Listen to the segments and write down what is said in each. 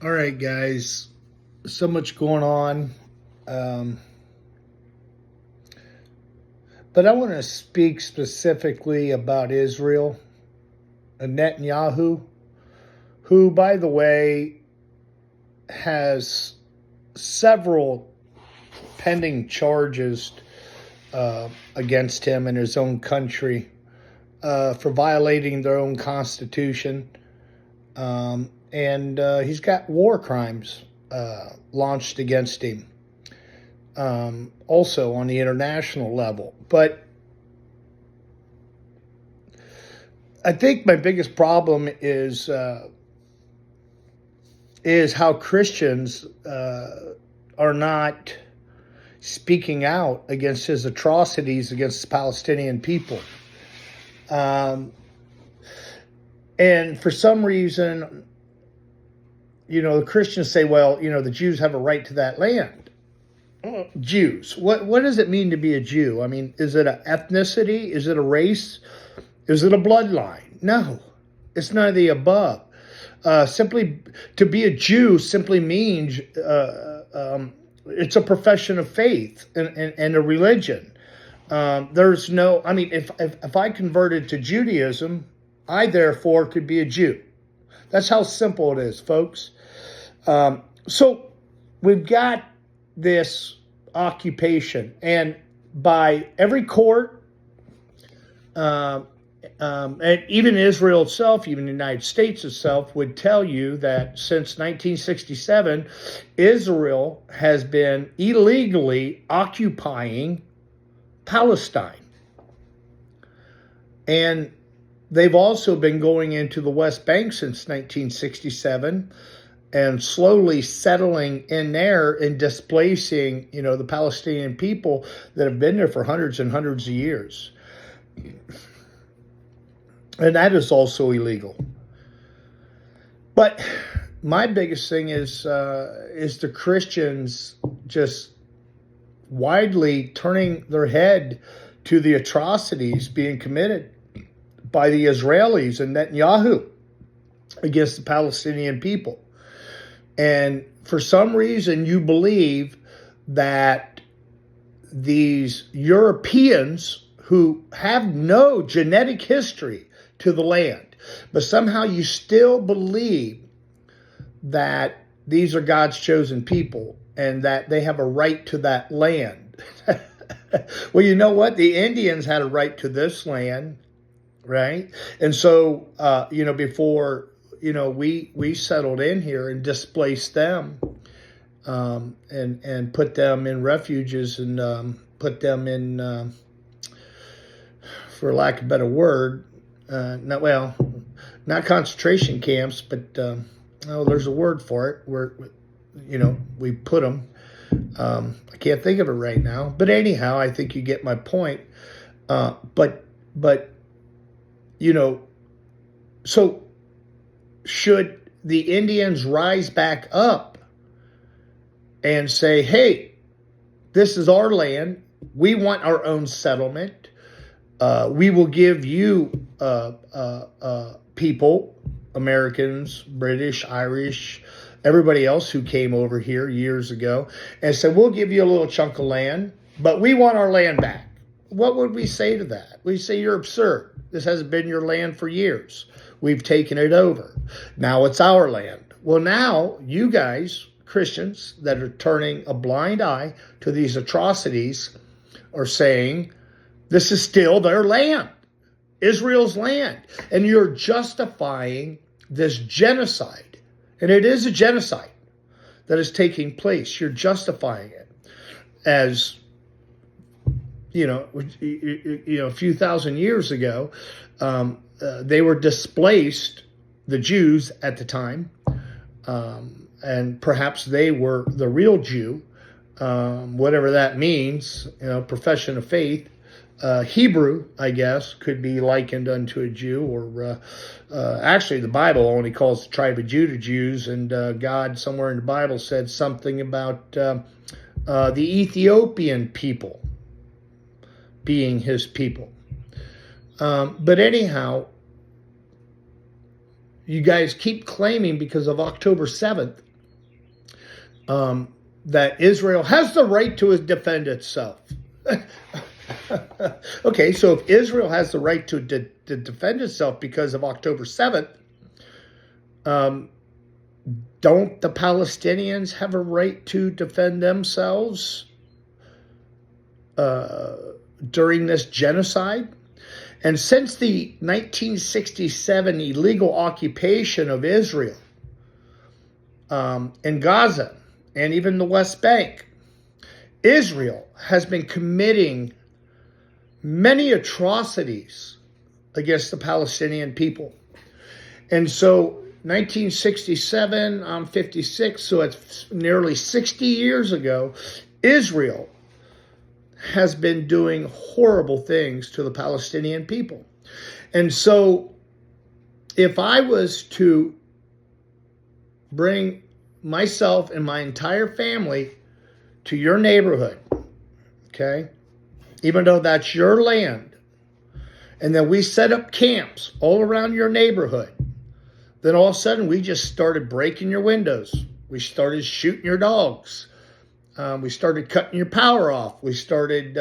All right, guys. So much going on. Um, but I want to speak specifically about Israel and Netanyahu, who, by the way, has several pending charges against him in his own country for violating their own constitution. And he's got war crimes launched against him. Also on the international level. But I think my biggest problem is how Christians are not speaking out against his atrocities against the Palestinian people. And for some reason, the Christians say, well, the Jews have a right to that land. Jews. What does it mean to be a Jew? I mean, is it an ethnicity? Is it a race? Is it a bloodline? No, it's none of the above. Simply to be a Jew simply means it's a profession of faith and a religion. There's no. I mean, if I converted to Judaism, I therefore could be a Jew. That's how simple it is, folks. So we've got this occupation, and by every court, and even Israel itself, even the United States itself, would tell you that since 1967, Israel has been illegally occupying Palestine. And they've also been going into the West Bank since 1967 and slowly settling in there and displacing, the Palestinian people that have been there for hundreds and hundreds of years. And that is also illegal. But my biggest thing is the Christians just widely turning their head to the atrocities being committed by the Israelis and Netanyahu against the Palestinian people. And for some reason, you believe that these Europeans who have no genetic history to the land, but somehow you still believe that these are God's chosen people and that they have a right to that land. Well, you know what? The Indians had a right to this land, right? And so, before we settled in here and displaced them, and put them in refuges and put them in, for lack of a better word, not concentration camps, but there's a word for it where we put them. I can't think of it right now, but anyhow, I think you get my point. But so. Should the Indians rise back up and say, hey, this is our land. We want our own settlement. We will give you people, Americans, British, Irish, everybody else who came over here years ago, and said, we'll give you a little chunk of land, but we want our land back. What would we say to that? We'd say, you're absurd. This hasn't been your land for years. We've taken it over. Now it's our land. Well, now you guys, Christians, that are turning a blind eye to these atrocities are saying this is still their land, Israel's land. And you're justifying this genocide. And it is a genocide that is taking place. You're justifying it as, a few thousand years ago, they were displaced, the Jews at the time, and perhaps they were the real Jew, whatever that means, profession of faith. Hebrew, I guess, could be likened unto a Jew, or actually the Bible only calls the tribe of Judah Jews, and God somewhere in the Bible said something about the Ethiopian people being his people. But anyhow, you guys keep claiming because of October 7th that Israel has the right to defend itself. Okay, so if Israel has the right to defend itself because of October 7th, don't the Palestinians have a right to defend themselves during this genocide? And since the 1967 illegal occupation of Israel in Gaza and even the West Bank, Israel has been committing many atrocities against the Palestinian people. And so 1967, I'm 56, so it's nearly 60 years ago, Israel has been doing horrible things to the Palestinian people. And so if I was to bring myself and my entire family to your neighborhood, okay, even though that's your land, and then we set up camps all around your neighborhood, then all of a sudden we just started breaking your windows. We started shooting your dogs. We started cutting your power off. We started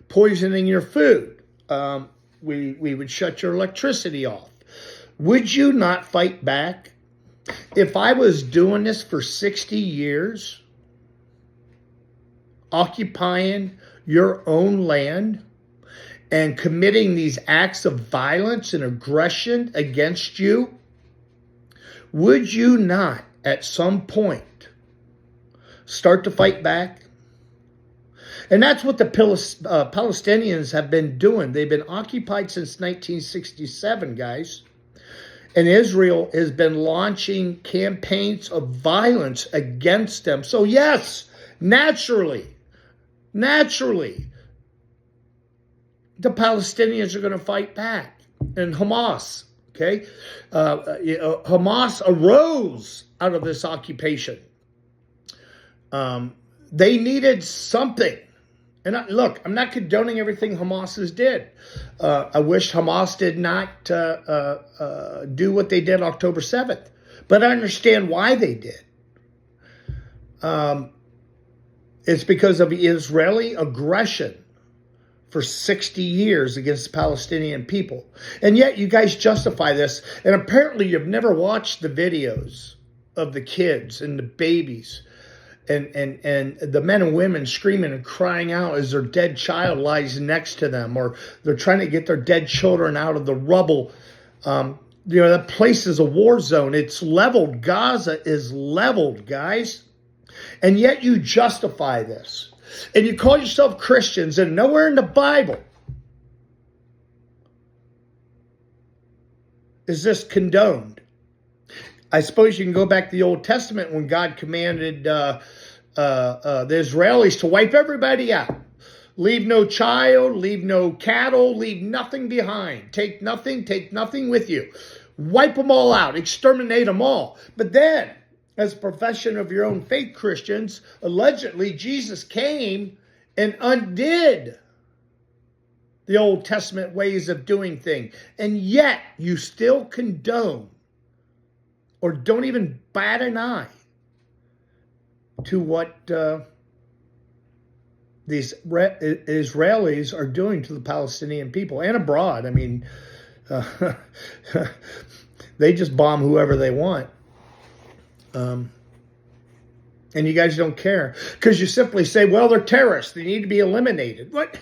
poisoning your food. We would shut your electricity off. Would you not fight back? If I was doing this for 60 years, occupying your own land and committing these acts of violence and aggression against you, would you not at some point start to fight back? And that's what the Palestinians have been doing. They've been occupied since 1967, guys. And Israel has been launching campaigns of violence against them. So yes, naturally, the Palestinians are going to fight back. And Hamas, okay? Hamas arose out of this occupation. They needed something. And look, I'm not condoning everything Hamas did. I wish Hamas did not do what they did October 7th. But I understand why they did. It's because of Israeli aggression for 60 years against the Palestinian people. And yet you guys justify this. And apparently you've never watched the videos of the kids and the babies and the men and women screaming and crying out as their dead child lies next to them, or they're trying to get their dead children out of the rubble. That place is a war zone. It's leveled. Gaza is leveled, guys. And yet you justify this. And you call yourself Christians, and nowhere in the Bible is this condoned. I suppose you can go back to the Old Testament when God commanded the Israelis to wipe everybody out. Leave no child, leave no cattle, leave nothing behind. Take nothing with you. Wipe them all out, exterminate them all. But then, as a profession of your own faith, Christians, allegedly Jesus came and undid the Old Testament ways of doing things. And yet you still condone or don't even bat an eye to what these Israelis are doing to the Palestinian people and abroad. I mean, they just bomb whoever they want. And you guys don't care because you simply say, well, they're terrorists. They need to be eliminated. What?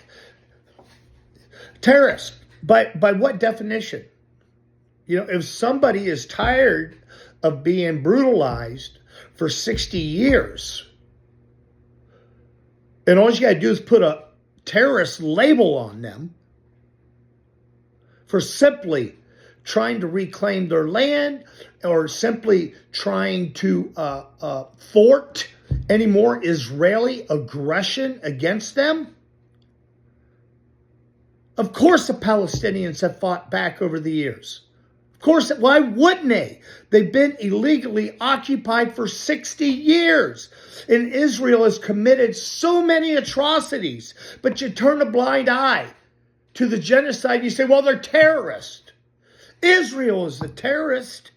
Terrorists. By what definition? If somebody is tired of being brutalized for 60 years, and all you got to do is put a terrorist label on them for simply trying to reclaim their land or simply trying to thwart any more Israeli aggression against them. Of course the Palestinians have fought back over the years. Of course, why wouldn't they? They've been illegally occupied for 60 years. And Israel has committed so many atrocities. But you turn a blind eye to the genocide. You say, well, they're terrorists. Israel is the terrorist.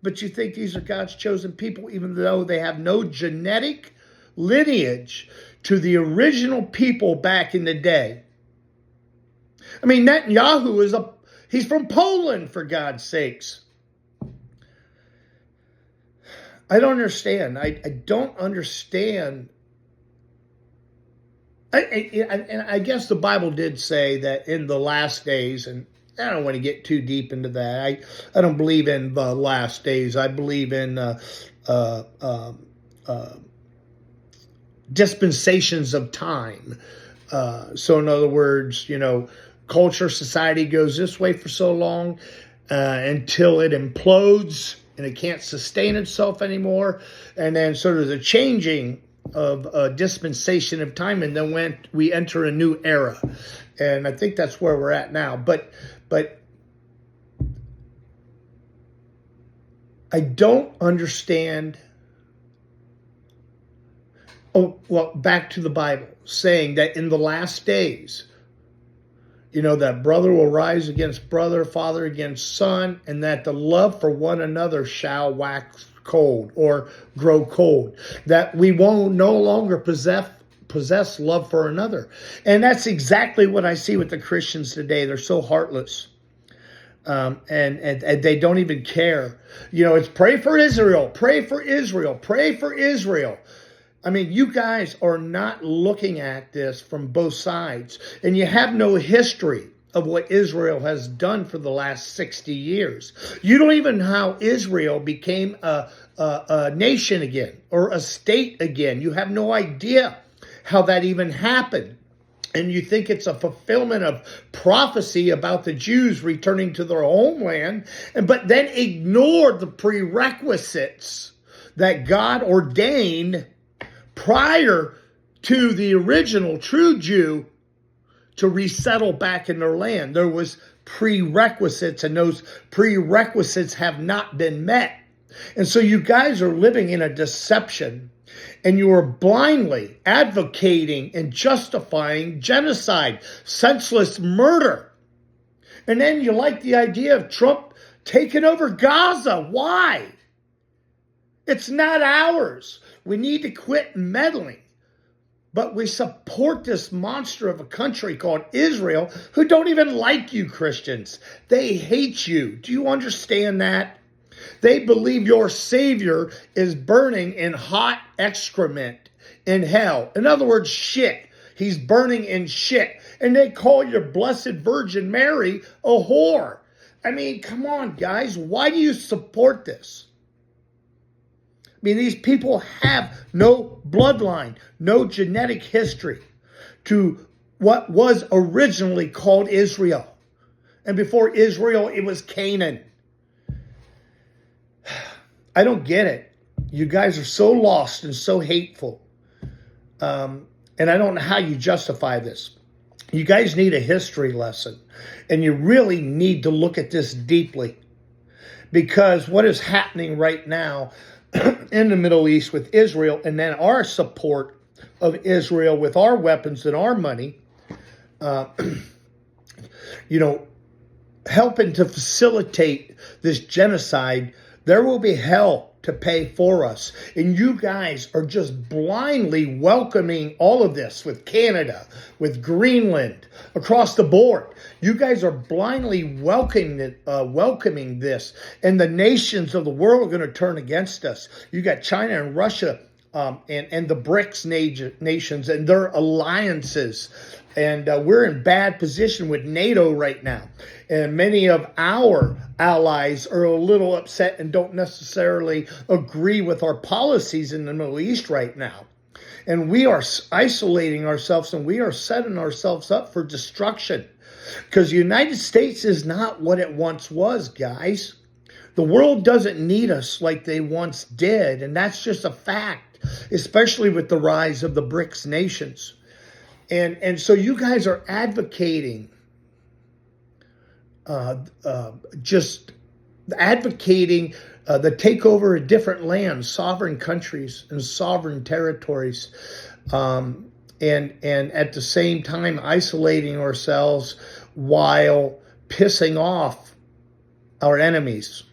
but you think these are God's chosen people, even though they have no genetic lineage to the original people back in the day. I mean, Netanyahu he's from Poland, for God's sakes. I don't understand. I don't understand. And I guess the Bible did say that in the last days, and I don't want to get too deep into that. I don't believe in the last days. I believe in dispensations of time. So in other words, culture, society goes this way for so long until it implodes and it can't sustain itself anymore. And then sort of the changing of a dispensation of time, and then when we enter a new era. And I think that's where we're at now. But I don't understand. Oh, well, back to the Bible, saying that in the last days, that brother will rise against brother, father against son, and that the love for one another shall wax cold or grow cold. That we won't no longer possess love for another. And that's exactly what I see with the Christians today. They're so heartless. And they don't even care. It's pray for Israel, pray for Israel, pray for Israel. I mean, you guys are not looking at this from both sides, and you have no history of what Israel has done for the last 60 years. You don't even know how Israel became a nation again or a state again. You have no idea how that even happened. And you think it's a fulfillment of prophecy about the Jews returning to their homeland, but then ignore the prerequisites that God ordained prior to the original true Jew to resettle back in their land. There was prerequisites, and those prerequisites have not been met. And so you guys are living in a deception, and you are blindly advocating and justifying genocide, senseless murder. And then you like the idea of Trump taking over Gaza. Why? It's not ours. We need to quit meddling. But we support this monster of a country called Israel, who don't even like you Christians. They hate you. Do you understand that? They believe your Savior is burning in hot excrement in hell. In other words, shit. He's burning in shit. And they call your Blessed Virgin Mary a whore. I mean, come on, guys. Why do you support this? I mean, these people have no bloodline, no genetic history to what was originally called Israel. And before Israel, it was Canaan. I don't get it. You guys are so lost and so hateful. And I don't know how you justify this. You guys need a history lesson. And you really need to look at this deeply. Because what is happening right now in the Middle East with Israel, and then our support of Israel with our weapons and our money, helping to facilitate this genocide, there will be hell to pay for us. And you guys are just blindly welcoming all of this with Canada, with Greenland, across the board. You guys are blindly welcoming this. And the nations of the world are going to turn against us. You got China and Russia and the BRICS nations and their alliances. And we're in bad position with NATO right now. And many of our allies are a little upset and don't necessarily agree with our policies in the Middle East right now. And we are isolating ourselves, and we are setting ourselves up for destruction. Because the United States is not what it once was, guys. The world doesn't need us like they once did. And that's just a fact, especially with the rise of the BRICS nations. And so you guys are advocating, the takeover of different lands, sovereign countries and sovereign territories, and at the same time isolating ourselves while pissing off our enemies.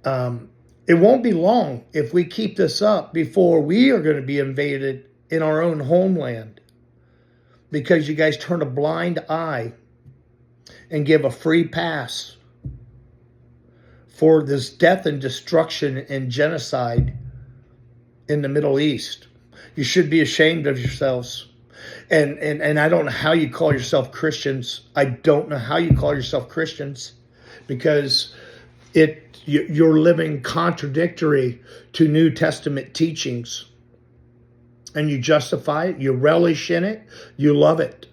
It won't be long if we keep this up before we are going to be invaded in our own homeland, because you guys turn a blind eye and give a free pass for this death and destruction and genocide in the Middle East. You should be ashamed of yourselves. And I don't know how you call yourself Christians. I don't know how you call yourself Christians, because you're living contradictory to New Testament teachings. And you justify it, you relish in it, you love it.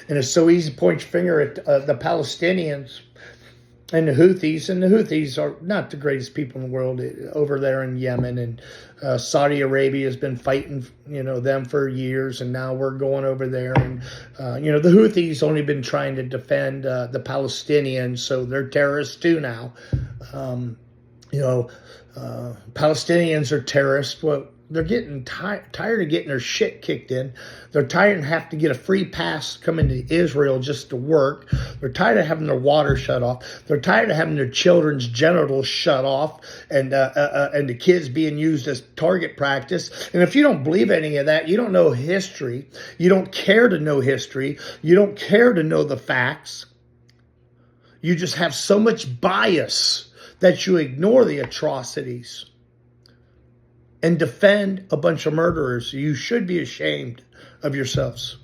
And it's so easy to point your finger at the Palestinians and the Houthis. And the Houthis are not the greatest people in the world over there in Yemen. And Saudi Arabia has been fighting, them for years. And now we're going over there. And, the Houthis only been trying to defend the Palestinians. So they're terrorists too now. Palestinians are terrorists. Well, they're getting tired of getting their shit kicked in. They're tired and have to get a free pass to come into Israel just to work. They're tired of having their water shut off. They're tired of having their children's genitals shut off, and the kids being used as target practice. And if you don't believe any of that, you don't know history. You don't care to know history. You don't care to know the facts. You just have so much bias that you ignore the atrocities and defend a bunch of murderers. You should be ashamed of yourselves.